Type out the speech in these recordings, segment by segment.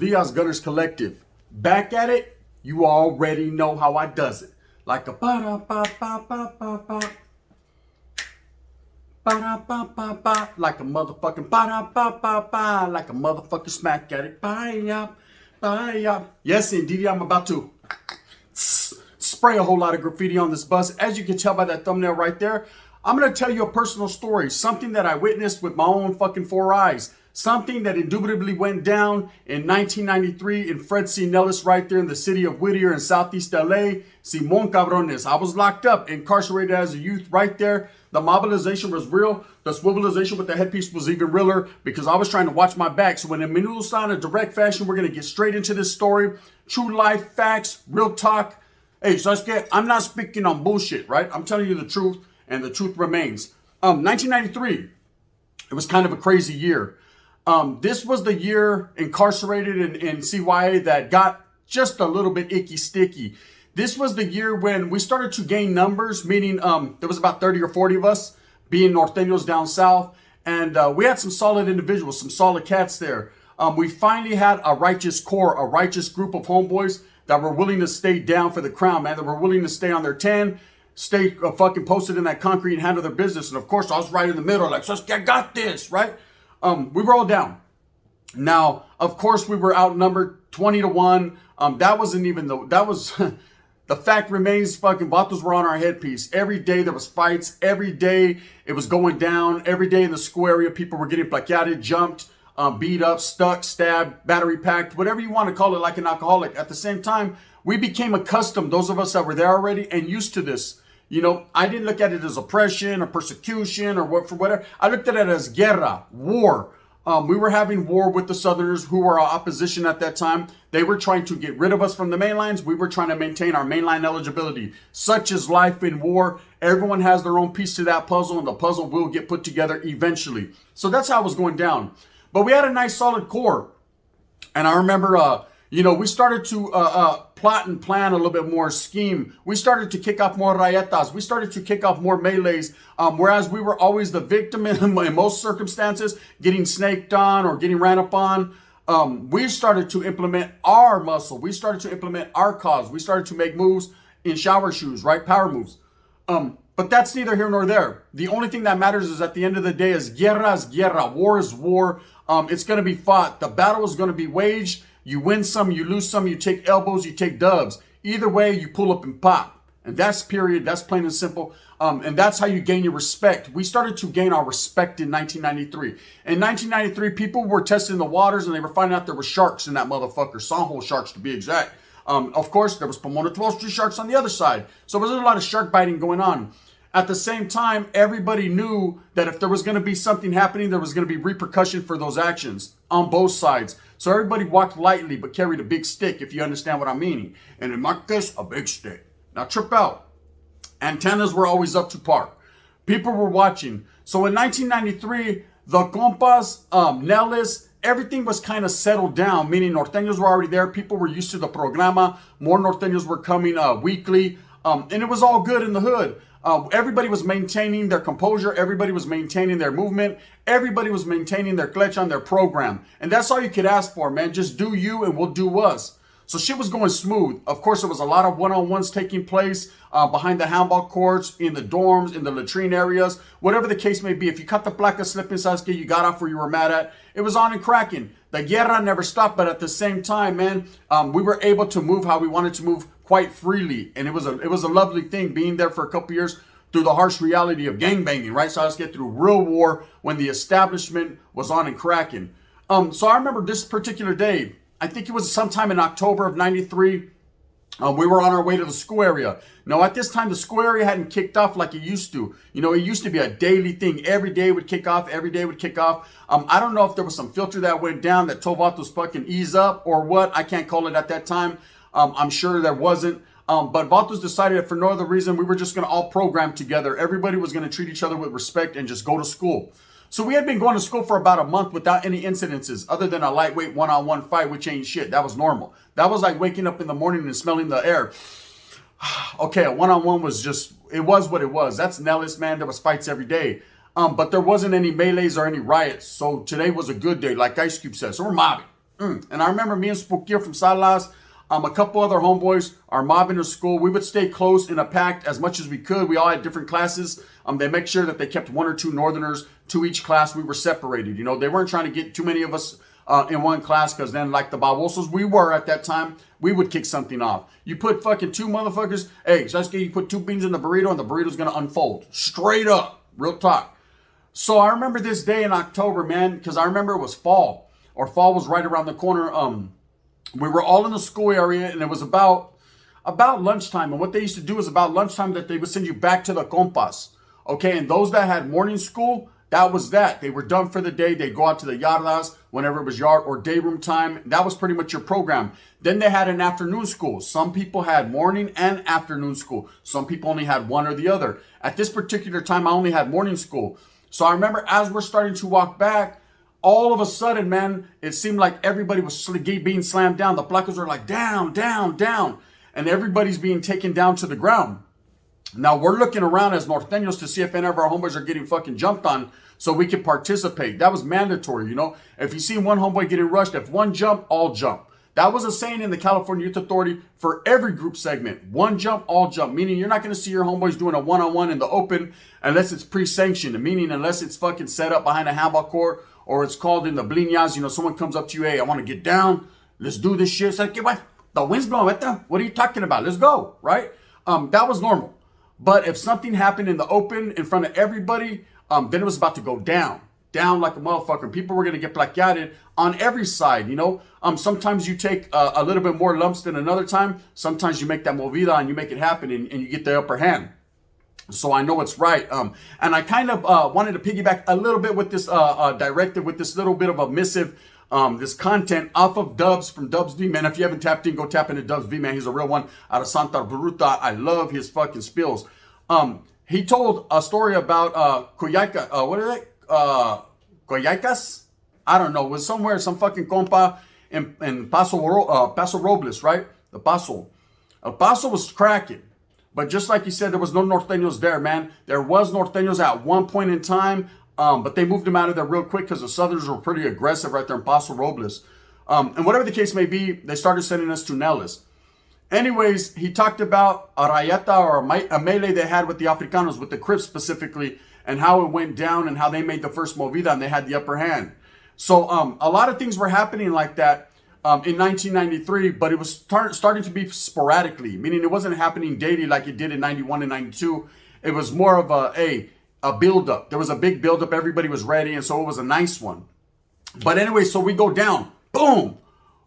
dias, Gunners Collective. Back at it, you already know how I does it. Like a ba-da-ba-ba-ba-ba-ba. Ba-da-ba-ba-ba. Like a motherfucking ba-da-ba-ba-ba. Like a motherfucking smack at it. Bye-ya, bye-ya. Yes, indeed, I'm about to spray a whole lot of graffiti on this bus. As you can tell by that thumbnail right there, I'm going to tell you a personal story. Something that I witnessed with my own fucking 4 eyes. Something that indubitably went down in 1993 in Fred C. Nellis right there in the city of Whittier in Southeast LA. Simon Cabrones. I was locked up, incarcerated as a youth right there. The mobilization was real. The swivelization with the headpiece was even realer because I was trying to watch my back. So in a Menudo style, in a direct fashion, we're going to get straight into this story. True life facts, real talk. Hey, Sasuke, I'm not speaking on bullshit, right? I'm telling you the truth, and the truth remains. 1993, it was kind of a crazy year. This was the year incarcerated in CYA that got just a little bit icky sticky. This was the year when we started to gain numbers, meaning there was about 30 or 40 of us being norteños down south. And we had some solid individuals, some solid cats there. We finally had a righteous core, a righteous group of homeboys that were willing to stay down for the crown, man. That were willing to stay on their 10, stay fucking posted in that concrete and handle their business. And of course, I was right in the middle, like, I got this, right? We were all down. Now, of course, we were outnumbered 20-1. That wasn't even that was the fact remains. Fucking vatos were on our headpiece. Every day there was fights. Every day it was going down. Every day in the school area, people were getting plaqueated, jumped, beat up, stuck, stabbed, battery packed, whatever you want to call it, like an alcoholic. At the same time, we became accustomed, those of us that were there already, and used to this. You know, I didn't look at it as oppression or persecution or what for whatever. I looked at it as guerra, war. We were having war with the Southerners who were our opposition at that time. They were trying to get rid of us from the mainlines. We were trying to maintain our mainline eligibility. Such is life in war. Everyone has their own piece to that puzzle, and the puzzle will get put together eventually. So that's how it was going down. But we had a nice solid core. And I remember, we started to plot and plan a little bit more, scheme. We started to kick off more rayetas. We started to kick off more melees. Whereas we were always the victim in most circumstances, getting snaked on or getting ran up on. We started to implement our muscle. We started to implement our cause. We started to make moves in shower shoes, right? Power moves. But that's neither here nor there. The only thing that matters is at the end of the day is guerra. War is war. It's going to be fought. The battle is going to be waged. You win some, you lose some, you take elbows, you take dubs. Either way, you pull up and pop. And that's period. That's plain and simple. And that's how you gain your respect. We started to gain our respect in 1993. In 1993, people were testing the waters and they were finding out there were sharks in that motherfucker. Sanho sharks to be exact. Of course, there was Pomona 12th Street sharks on the other side. So there was a lot of shark biting going on. At the same time, everybody knew that if there was going to be something happening, there was going to be repercussion for those actions on both sides. So everybody walked lightly but carried a big stick, if you understand what I'm meaning. And in my case, a big stick. Now trip out. Antennas were always up to par. People were watching. So in 1993, the compas, Nelles, everything was kind of settled down, meaning norteños were already there. People were used to the programa. More norteños were coming weekly. And it was all good in the hood. Everybody was maintaining their composure. Everybody was maintaining their movement. Everybody was maintaining their clutch on their program. And that's all you could ask for, man. Just do you and we'll do us. So shit was going smooth. Of course, there was a lot of one-on-ones taking place behind the handball courts, in the dorms, in the latrine areas, whatever the case may be. If you cut the placa slipping, Sasuke, you got off where you were mad at. It was on and cracking. The guerra never stopped, but at the same time, man, we were able to move how we wanted to move quite freely. And it was a lovely thing being there for a couple years through the harsh reality of gangbanging, right? So I was getting through real war when the establishment was on and cracking. So I remember this particular day, I think it was sometime in October of 93. We were on our way to the school area. Now, at this time, the school area hadn't kicked off like it used to. You know, it used to be a daily thing. Every day would kick off. Every day would kick off. I don't know if there was some filter that went down that told Vatos fucking ease up or what. I can't call it at that time. I'm sure there wasn't. But Vatos decided that for no other reason, we were just going to all program together. Everybody was going to treat each other with respect and just go to school. So we had been going to school for about a month without any incidences other than a lightweight one-on-one fight, which ain't shit. That was normal. That was like waking up in the morning and smelling the air. Okay, a one-on-one was just, it was what it was. That's Nellis, man. There was fights every day. But there wasn't any melees or any riots. So today was a good day, like Ice Cube said. So we're mobbing. And I remember me and Spookier from Salas, a couple other homeboys are mobbing to school. We would stay close in a pact as much as we could. We all had different classes. They make sure that they kept one or two Northerners to each class. We were separated. You know, they weren't trying to get too many of us in one class, because then, like the babosos we were at that time, we would kick something off. You put fucking two motherfuckers, hey, Sasuke, you put two beans in the burrito and the burrito's gonna unfold. Straight up. Real talk. So I remember this day in October, man, because I remember it was fall, or fall was right around the corner. We were all in the school area, and it was about lunchtime. And what they used to do is about lunchtime that they would send you back to the compas. Okay, and those that had morning school, that was that. They were done for the day. They'd go out to the yardas whenever it was yard or day room time. That was pretty much your program. Then they had an afternoon school. Some people had morning and afternoon school. Some people only had one or the other. At this particular time, I only had morning school. So I remember as we're starting to walk back, all of a sudden, man, it seemed like everybody was being slammed down. The placas were like down, down, down. And everybody's being taken down to the ground. Now we're looking around as Norteños to see if any of our homeboys are getting fucking jumped on so we can participate. That was mandatory, you know. If you see one homeboy getting rushed, if one jump, all jump. That was a saying in the California Youth Authority for every group segment. One jump, all jump. Meaning you're not going to see your homeboys doing a one-on-one in the open unless it's pre-sanctioned. Meaning unless it's fucking set up behind a handball court, or it's called in the bliñas. You know, someone comes up to you, hey, I want to get down. Let's do this shit. It's like, what? The wind's blowing. What are you talking about? Let's go, right? That was normal. But if something happened in the open in front of everybody, then it was about to go down like a motherfucker. People were going to get plaqueated on every side, you know. Sometimes you take a little bit more lumps than another time. Sometimes you make that movida and you make it happen and you get the upper hand. So I know it's right. And I kind of wanted to piggyback a little bit with this directive, with this little bit of a missive, this content off of Dubs from Dubs V, man. If you haven't tapped in, go tap into Dubs V, man. He's a real one out of Santa Bruta. I love his fucking spills. He told a story about Coyaca. What are they? Coyacas? I don't know. It was somewhere, some fucking compa in Paso Robles, right? The Paso. El Paso was cracking. But just like he said, there was no Norteños there, man. There was Norteños at one point in time, but they moved them out of there real quick because the Southerners were pretty aggressive right there in Paso Robles. And whatever the case may be, they started sending us to Nelles. Anyways, he talked about a rayata or a melee they had with the Africanos, with the Crips specifically, and how it went down and how they made the first movida and they had the upper hand. So a lot of things were happening like that in 1993, but it was starting to be sporadically, meaning it wasn't happening daily like it did in 91 and 92. It was more of a build-up. There was a big build-up. Everybody was ready, and so it was a nice one. But anyway, so we go down. Boom!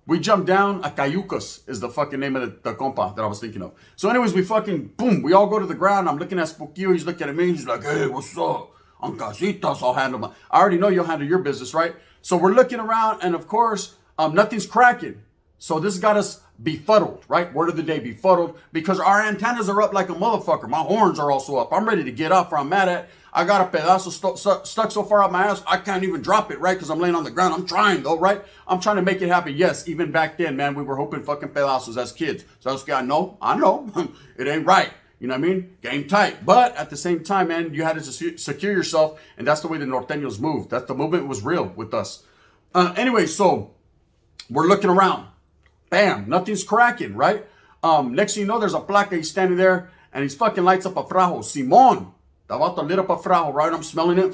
We jump down. Acayucas is the fucking name of the compa that I was thinking of. So anyways, we fucking, boom, we all go to the ground. I'm looking at Spooky. He's looking at me. He's like, hey, what's up? On casitas, I'll handle my... I already know you'll handle your business, right? So we're looking around, and of course, nothing's cracking. So this got us befuddled, right? Word of the day, befuddled, because our antennas are up like a motherfucker. My horns are also up. I'm ready to get up where I'm mad at. I got a pedazo stuck so far up my ass, I can't even drop it, right? Because I'm laying on the ground. I'm trying, though, right? I'm trying to make it happen. Yes, even back then, man, we were hoping fucking pedazos as kids. So I know. It ain't right. You know what I mean? Game tight. But at the same time, man, you had to secure yourself, and that's the way the Norteños moved. That's the movement was real with us. Anyway, so we're looking around. Bam, nothing's cracking, right? Next thing you know, there's a placa. He's standing there, and he's fucking lights up a frajo. Simon. About to lit up a frajo, right? I'm smelling it.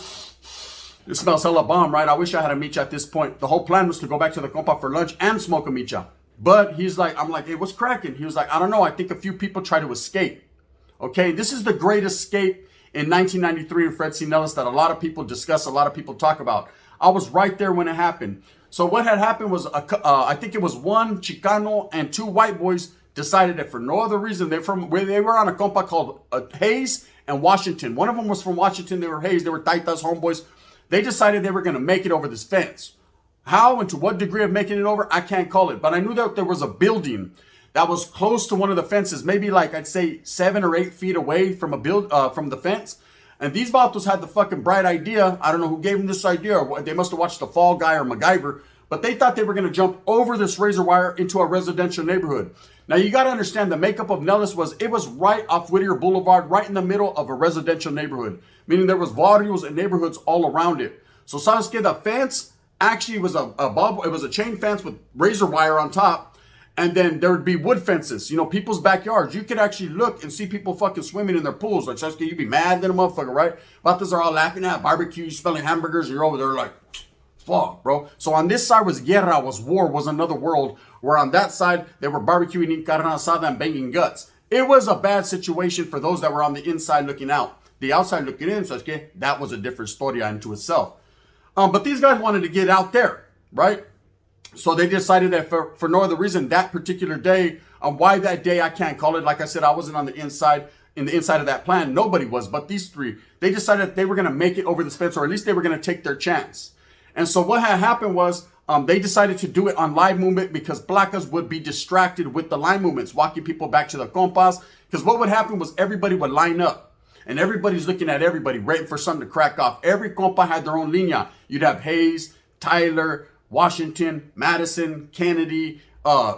It smells hella bomb, right? I wish I had a micha at this point. The whole plan was to go back to the compa for lunch and smoke a micha. But he's like, I'm like, hey, what's cracking? He was like, I don't know. I think a few people try to escape. Okay, this is the great escape in 1993 in Fred C. Nellis that a lot of people discuss, a lot of people talk about. I was right there when it happened. So what had happened was, I think it was one Chicano and two white boys decided that for no other reason, they were on a compa called Hayes and Washington. One of them was from Washington. They were Hayes. They were Taitas homeboys. They decided they were going to make it over this fence. How and to what degree of making it over, I can't call it. But I knew that there was a building that was close to one of the fences, maybe like I'd say 7 or 8 feet away from from the fence. And these vatos had the fucking bright idea. I don't know who gave them this idea. They must have watched The Fall Guy or MacGyver. But they thought they were going to jump over this razor wire into a residential neighborhood. Now, you got to understand the makeup of Nellis was right off Whittier Boulevard, right in the middle of a residential neighborhood, meaning there was barrios and neighborhoods all around it. So, ¿sabes qué? The fence actually was it was a chain fence with razor wire on top. And then there would be wood fences, people's backyards. You could actually look and see people fucking swimming in their pools. Like, Sasuke, you'd be mad at a motherfucker, right? Vatos are all laughing at barbecue, smelling hamburgers, and you're over there like, fuck, bro. So on this side was guerra, was war, was another world. Where on that side, they were barbecuing, eating carne asada, and banging guts. It was a bad situation for those that were on the inside looking out. The outside looking in, Sasuke, that was a different story unto itself. But these guys wanted to get out there, right? So they decided that for no other reason, that particular day, why that day, I can't call it. Like I said, I wasn't on the inside, in the inside of that plan. Nobody was, but these three. They decided that they were going to make it over this fence, or at least they were going to take their chance. And so what had happened was they decided to do it on live movement because placas would be distracted with the line movements, walking people back to the compas. Because what would happen was everybody would line up. And everybody's looking at everybody, waiting for something to crack off. Every compa had their own linea. You'd have Hayes, Tyler, Washington, Madison, Kennedy,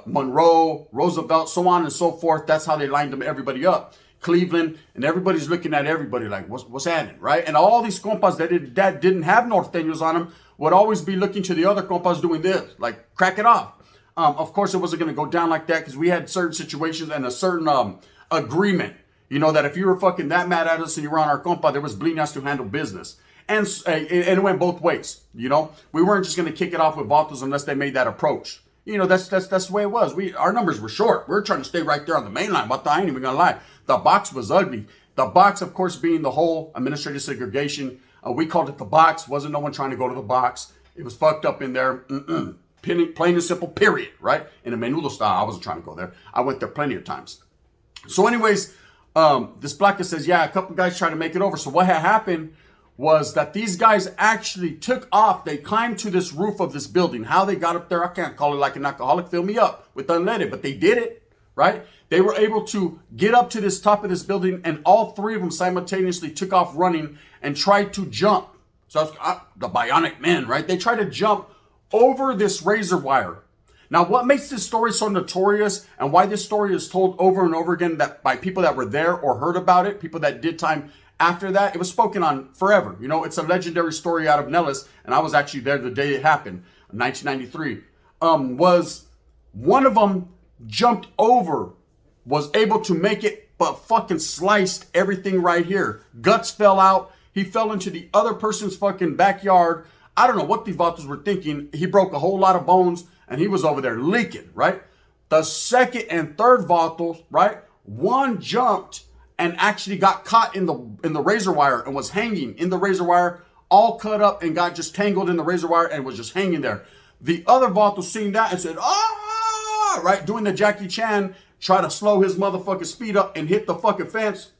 Monroe, Roosevelt, so on and so forth. That's how they lined them, everybody up. Cleveland, and everybody's looking at everybody like, what's happening, right? And all these compas that didn't have norteños on them would always be looking to the other compas doing this, like, crack it off. Of course, it wasn't going to go down like that because we had certain situations and a certain agreement, that if you were fucking that mad at us and you were on our compa, there was blinas to handle business. And it went both ways, We weren't just going to kick it off with vatos unless they made that approach. That's the way it was. Our numbers were short. We were trying to stay right there on the main line. But I ain't even going to lie. The box was ugly. The box, of course, being the whole administrative segregation. We called it the box. Wasn't no one trying to go to the box. It was fucked up in there. Plain and simple, period, right? In a menudo style, I wasn't trying to go there. I went there plenty of times. So anyways, this placa says, yeah, a couple guys tried to make it over. So what had happened was that these guys actually took off. They climbed to this roof of this building. How they got up there, I can't call it like an alcoholic. Fill me up with unleaded, but they did it, right? They were able to get up to this top of this building, and all three of them simultaneously took off running and tried to jump. So that's the bionic men, right? They tried to jump over this razor wire. Now, what makes this story so notorious and why this story is told over and over again that by people that were there or heard about it, people that did time after that, it was spoken on forever. It's a legendary story out of Nelles, and I was actually there the day it happened, 1993. Was one of them jumped over, was able to make it, but fucking sliced everything right here. Guts fell out. He fell into the other person's fucking backyard. I don't know what these vatos were thinking. He broke a whole lot of bones, and he was over there leaking, right? The second and third vatos, right? One jumped and actually got caught in the razor wire and was hanging in the razor wire, all cut up and got just tangled in the razor wire and was just hanging there. The other vato seen that and said, ah, right? Doing the Jackie Chan, try to slow his motherfucking speed up and hit the fucking fence.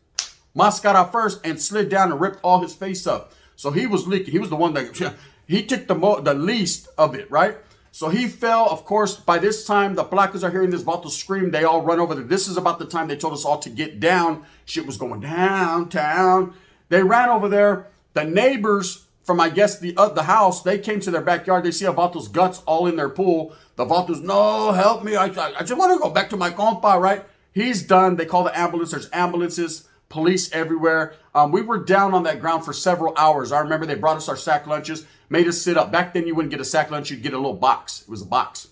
Mascara first and slid down and ripped all his face up. So he was leaking. He was the one that, he took the least of it, right? So he fell. Of course, by this time, the placas are hearing this vato scream. They all run over there. This is about the time they told us all to get down. Shit was going downtown. They ran over there. The neighbors from, I guess, the house, they came to their backyard. They see a vato's guts all in their pool. The vato's, no, help me. I just want to go back to my compa, right? He's done. They call the ambulance. There's ambulances, police everywhere. We were down on that ground for several hours. I remember they brought us our sack lunches, made us sit up. Back then, you wouldn't get a sack lunch. You'd get a little box. It was a box.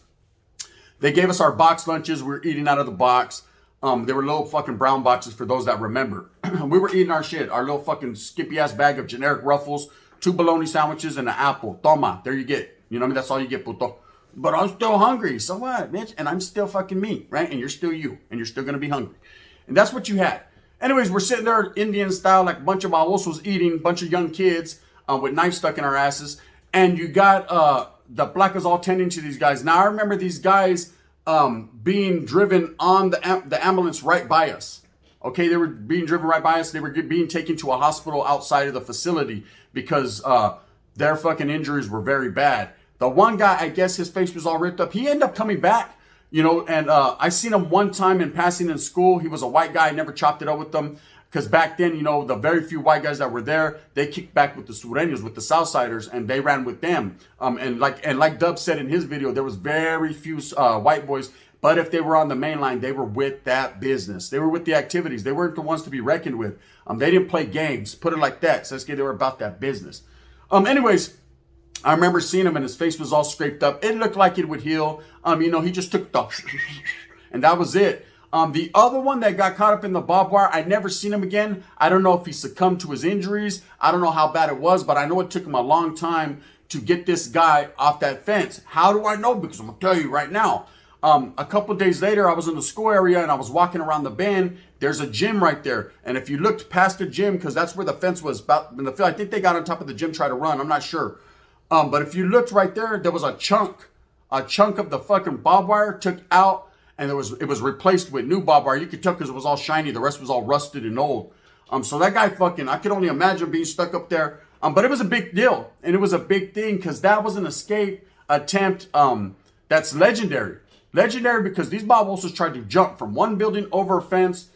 They gave us our box lunches. We were eating out of the box. They were little fucking brown boxes for those that remember. We were eating our shit, our little fucking skippy-ass bag of generic Ruffles, 2 bologna sandwiches, and an apple. Toma. There you get. You know what I mean? That's all you get, puto. But I'm still hungry. So what, bitch? And I'm still fucking me, right? And you're still you. And you're still going to be hungry. And that's what you had. Anyways, we're sitting there Indian style, like a bunch of babosos eating, bunch of young kids with knives stuck in our asses. And you got the placas all tending to these guys. Now, I remember these guys being driven on the ambulance right by us. Okay, they were being driven right by us. They were being taken to a hospital outside of the facility because their fucking injuries were very bad. The one guy, I guess his face was all ripped up. He ended up coming back, and I seen him one time in passing in school. He was a white guy. I never chopped it up with them because back then, the very few white guys that were there, they kicked back with the Sureños, with the Southsiders, and they ran with them. And like Dub said in his video, there was very few white boys. But if they were on the main line, they were with that business. They were with the activities. They weren't the ones to be reckoned with. They didn't play games. Put it like that. So they were about that business. Anyways, I remember seeing him and his face was all scraped up. It looked like it would heal. He just took the and that was it. The other one that got caught up in the barbed wire, I never seen him again. I don't know if he succumbed to his injuries. I don't know how bad it was, but I know it took him a long time to get this guy off that fence. How do I know? Because I'm gonna tell you right now. A couple days later, I was in the school area and I was walking around the bend. There's a gym right there. And if you looked past the gym, because that's where the fence was about in the field, I think they got on top of the gym, tried to run. I'm not sure. But if you looked right there, there was a chunk of the fucking barbed wire took out, and it was replaced with new barbed wire. You could tell because it was all shiny. The rest was all rusted and old. So that guy I could only imagine being stuck up there. But it was a big deal, and it was a big thing because that was an escape attempt that's legendary. Legendary because these Barbosas tried to jump from one building over a fence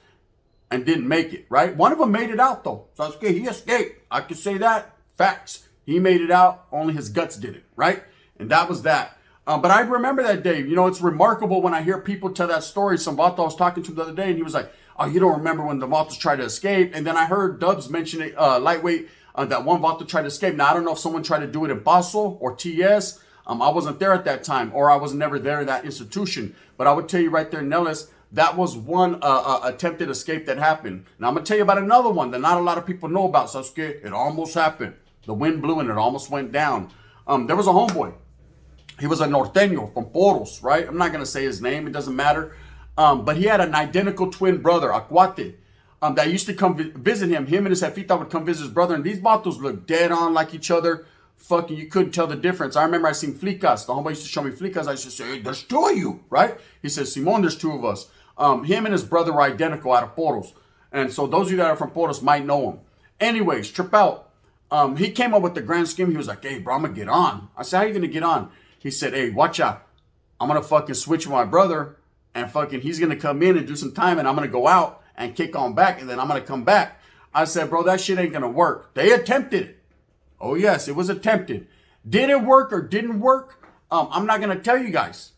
and didn't make it, right? One of them made it out, though. So he escaped. I could say that. Facts. He made it out. Only his guts did it, right? And that was that. But I remember that day. It's remarkable when I hear people tell that story. Some Vato I was talking to the other day, and he was like, oh, you don't remember when the Vatos tried to escape? And then I heard Dubs mention it, lightweight, that one Vato tried to escape. Now, I don't know if someone tried to do it in Paso or TS. I wasn't there at that time, or I was never there in that institution. But I would tell you right there in Nellis, that was one attempted escape that happened. Now, I'm going to tell you about another one that not a lot of people know about, Sasuke. It almost happened. The wind blew and it almost went down. There was a homeboy. He was a norteño from Poros, right? I'm not going to say his name. It doesn't matter. But he had an identical twin brother, Acuate, that used to come visit him. Him and his jefita would come visit his brother. And these vatos looked dead on like each other. Fucking, you couldn't tell the difference. I remember I seen flicas. The homeboy used to show me flicas. I used to say, hey, there's two of you, right? He says, Simon, there's two of us. Him and his brother were identical out of Poros. And so those of you that are from Poros might know him. Anyways, trip out. He came up with the grand scheme. He was like, hey, bro, I'm going to get on. I said, how you going to get on? He said, hey, watch out. I'm going to fucking switch with my brother, and fucking he's going to come in and do some time, and I'm going to go out and kick on back, and then I'm going to come back. I said, bro, that shit ain't going to work. They attempted it. Oh, yes, it was attempted. Did it work or didn't work? I'm not going to tell you guys.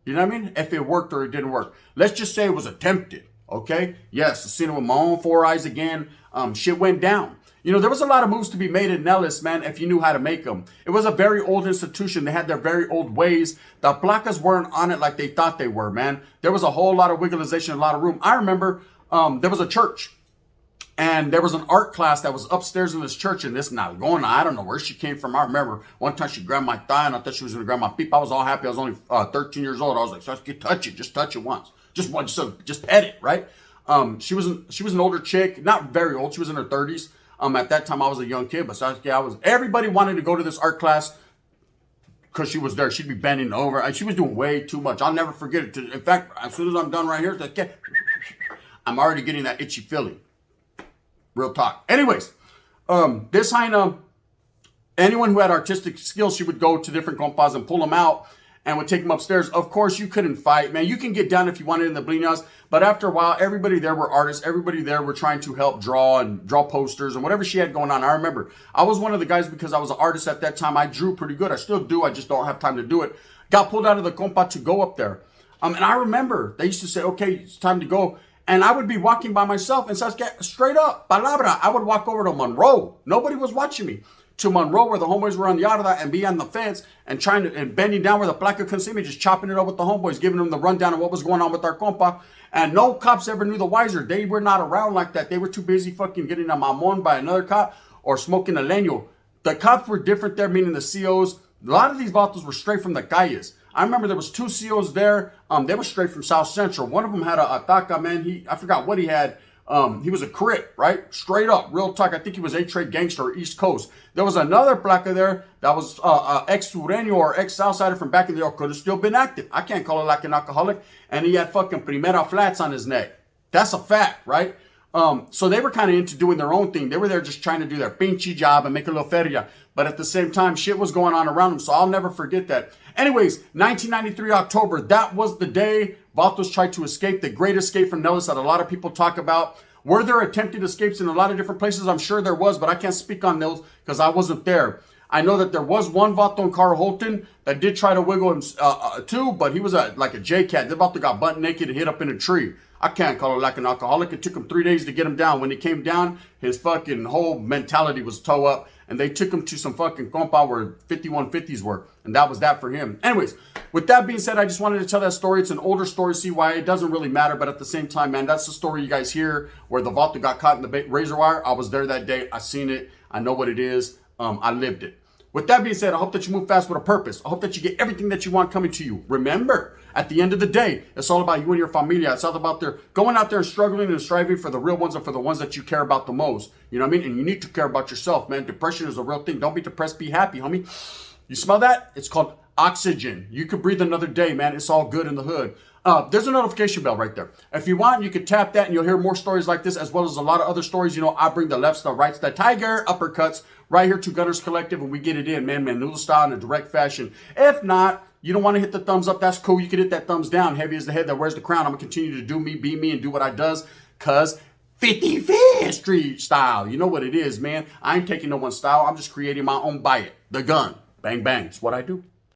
You know what I mean? If it worked or it didn't work. Let's just say it was attempted, okay? Yes, I seen it with my own four eyes again. Shit went down. There was a lot of moves to be made in Nellis, man, if you knew how to make them. It was a very old institution. They had their very old ways. The placas weren't on it like they thought they were, man. There was a whole lot of wigglization, a lot of room. I remember there was a church, and there was an art class that was upstairs in this church, and this Nalgona, I don't know where she came from. I remember one time she grabbed my thigh, and I thought she was going to grab my peep. I was all happy. I was only 13 years old. I was like, Sasuke, touch it. Just touch it once. Just pet it, right? She was an older chick, not very old. She was in her 30s. At that time, I was a young kid, but Sasuke, everybody wanted to go to this art class because she was there. She'd be bending over. And she was doing way too much. I'll never forget it. In fact, as soon as I'm done right here, Sasuke, I'm already getting that itchy feeling. Real talk. Anyways, this Jaina, anyone who had artistic skills, she would go to different compas and pull them out and would take them upstairs. Of course, you couldn't fight, man. You can get down if you wanted in the blinas, but after a while, everybody there were artists. Everybody there were trying to help draw posters and whatever she had going on. I remember I was one of the guys because I was an artist at that time. I drew pretty good. I still do. I just don't have time to do it. Got pulled out of the compa to go up there. And I remember they used to say, okay, it's time to go. And I would be walking by myself and Sasuke, straight up, palabra, I would walk over to Monroe. Nobody was watching me. To Monroe, where the homeboys were on the yarda and be on the fence and bending down where the placa couldn't see me, just chopping it up with the homeboys, giving them the rundown of what was going on with our compa. And no cops ever knew the wiser. They were not around like that. They were too busy fucking getting a mamon by another cop or smoking a leño. The cops were different there, meaning the COs. A lot of these vatos were straight from the calles. I remember there was two COs there. They were straight from South Central. One of them had a ataca, man. I forgot what he had. He was a Crip, right? Straight up, real talk. I think he was A-Trade gangster or East Coast. There was another placa there that was ex-Sureño or ex-Southsider from back in the day. Could have still been active. I can't call it like an alcoholic. And he had fucking Primera flats on his neck. That's a fact, right? So they were kind of into doing their own thing. They were there just trying to do their pinchy job and make a little feria. But at the same time, shit was going on around them. So I'll never forget that. Anyways, 1993 October, that was the day Vatos tried to escape, the great escape from Nellis that a lot of people talk about. Were there attempted escapes in a lot of different places? I'm sure there was, but I can't speak on those because I wasn't there. I know that there was one Vato in Carl Holton that did try to wiggle him too, but he was like a J-Cat. The Vato got butt naked and hid up in a tree. I can't call it like an alcoholic. It took him 3 days to get him down. When he came down, his fucking whole mentality was toe up. And they took him to some fucking compa where 5150s were. And that was that for him. Anyways, with that being said, I just wanted to tell that story. It's an older story. See why it doesn't really matter. But at the same time, man, that's the story you guys hear where the vato got caught in the razor wire. I was there that day. I seen it. I know what it is. I lived it. With that being said, I hope that you move fast with a purpose. I hope that you get everything that you want coming to you. Remember, at the end of the day, it's all about you and your familia. It's all about going out there and struggling and striving for the real ones and for the ones that you care about the most. You know what I mean? And you need to care about yourself, man. Depression is a real thing. Don't be depressed. Be happy, homie. You smell that? It's called oxygen. You could breathe another day, man. It's all good in the hood. There's a notification bell right there. If you want, you can tap that and you'll hear more stories like this as well as a lot of other stories. You know, I bring the lefts, the rights, the tiger uppercuts right here to Gunners Collective and we get it in, man, noodle style in a direct fashion. If not, you don't want to hit the thumbs up, that's cool. You can hit that thumbs down. Heavy as the head that wears the crown. I'm going to continue to do me, be me, and do what I does because 55th Street style. You know what it is, man. I ain't taking no one's style. I'm just creating my own by it. The gun. Bang, bang. It's what I do.